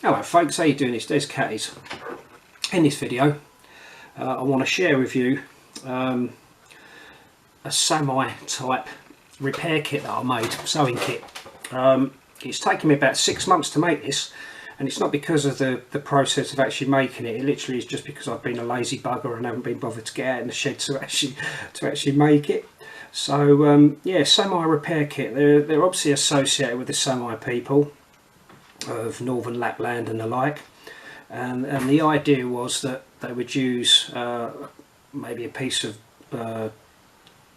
Hello folks, how you doing? It's Des Catties. In this video I want to share with you a Saami type repair kit that I made, sewing kit. It's taken me about 6 months to make this, and it's not because of the process of actually making it. It literally is just because I've been a lazy bugger and haven't been bothered to get out in the shed to actually make it. So yeah, Saami repair kit. They're obviously associated with the Saami people of northern Lapland and the like, and the idea was that they would use maybe a piece of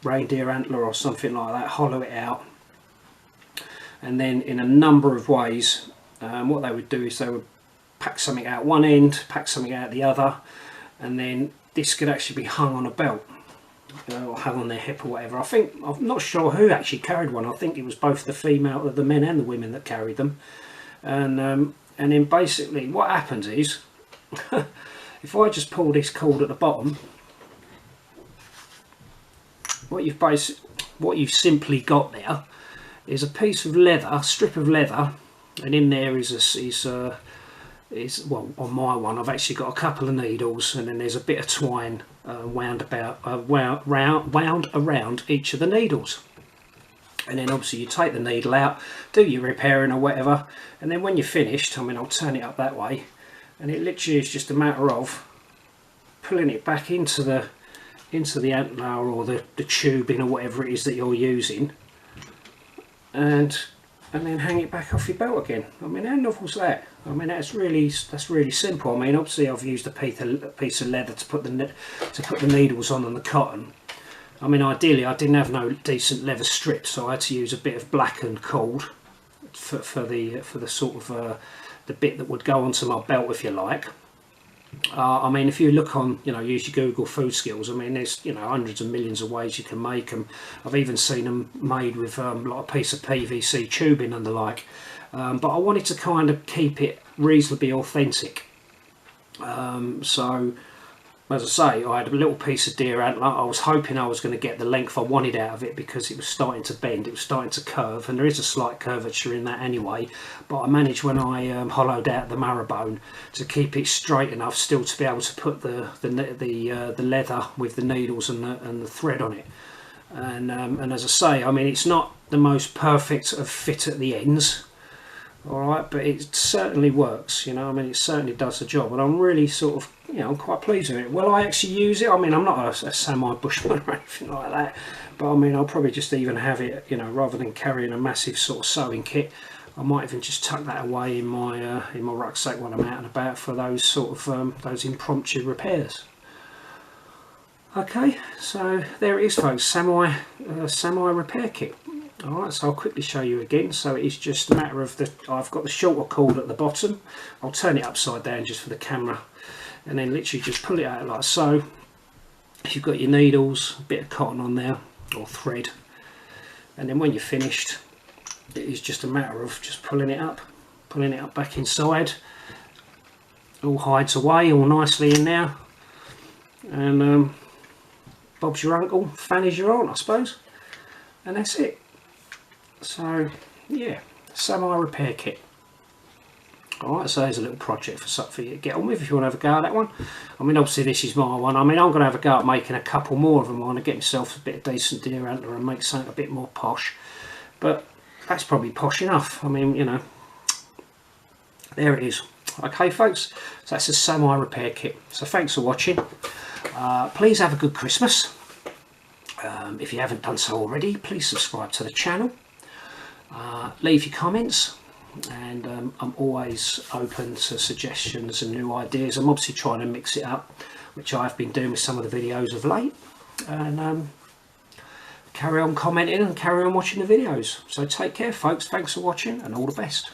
reindeer antler or something like that, hollow it out, and then in a number of ways what they would do is they would pack something out one end, pack something out the other, and then this could actually be hung on a belt or hung on their hip or whatever. I'm not sure who actually carried one. I think it was both the men and the women that carried them. And then basically what happens is if I just pull this cord at the bottom, what you've simply got there is a piece of leather, strip of leather, and in there is well, on my one I've actually got a couple of needles, and then there's a bit of twine wound around each of the needles. And then obviously you take the needle out, do your repairing or whatever, and then when you're finished, I mean, I'll turn it up that way, and it literally is just a matter of pulling it back into the antler or the tubing or whatever it is that you're using, and then hang it back off your belt again. I mean, how novel's that? I mean, that's really simple. I mean, obviously I've used a piece of leather to put the needles on and the cotton. I mean, ideally I didn't have no decent leather strips, so I had to use a bit of blackened cord for the sort of the bit that would go onto my belt, if you like. I mean, if you look on, use your Google food skills, I mean, there's hundreds of millions of ways you can make them. I've even seen them made with like a piece of PVC tubing and the like. But I wanted to kind of keep it reasonably authentic. So, as I say, I had a little piece of deer antler. I was hoping I was going to get the length I wanted out of it because it was starting to bend, it was starting to curve, and there is a slight curvature in that anyway, but I managed when I hollowed out the marrow bone to keep it straight enough still to be able to put the leather with the needles and the thread on it. And as I say, I mean, it's not the most perfect of fit at the ends, alright, but it certainly works, I mean, it certainly does the job, and I'm really sort of, I'm quite pleased with it. Will I actually use it? I mean, I'm not a Saami bushman or anything like that, but I mean, I'll probably just even have it, rather than carrying a massive sort of sewing kit, I might even just tuck that away in my rucksack when I'm out and about for those sort of those impromptu repairs. Okay, so there it is, folks, Saami repair kit. Alright, so I'll quickly show you again. So it's just a matter of I've got the shorter cord at the bottom. I'll turn it upside down just for the camera, and then literally just pull it out like so. If you've got your needles, a bit of cotton on there or thread, and then when you're finished, it is just a matter of just pulling it up back inside. All hides away all nicely in there, and Bob's your uncle, Fanny's your aunt, I suppose, and that's it. So yeah, Saami repair kit. Alright, so there's a little project for you to get on with if you want to have a go at that one. I mean, obviously this is my one. I mean, I'm going to have a go at making a couple more of them. I want to get myself a bit of decent deer antler and make something a bit more posh, but that's probably posh enough. I mean, there it is. Okay folks, so that's a Saami repair kit. So thanks for watching. Please have a good Christmas. If you haven't done so already, please subscribe to the channel. Leave your comments, and I'm always open to suggestions and new ideas. I'm obviously trying to mix it up, which I've been doing with some of the videos of late, and carry on commenting and carry on watching the videos. So take care folks, thanks for watching, and all the best.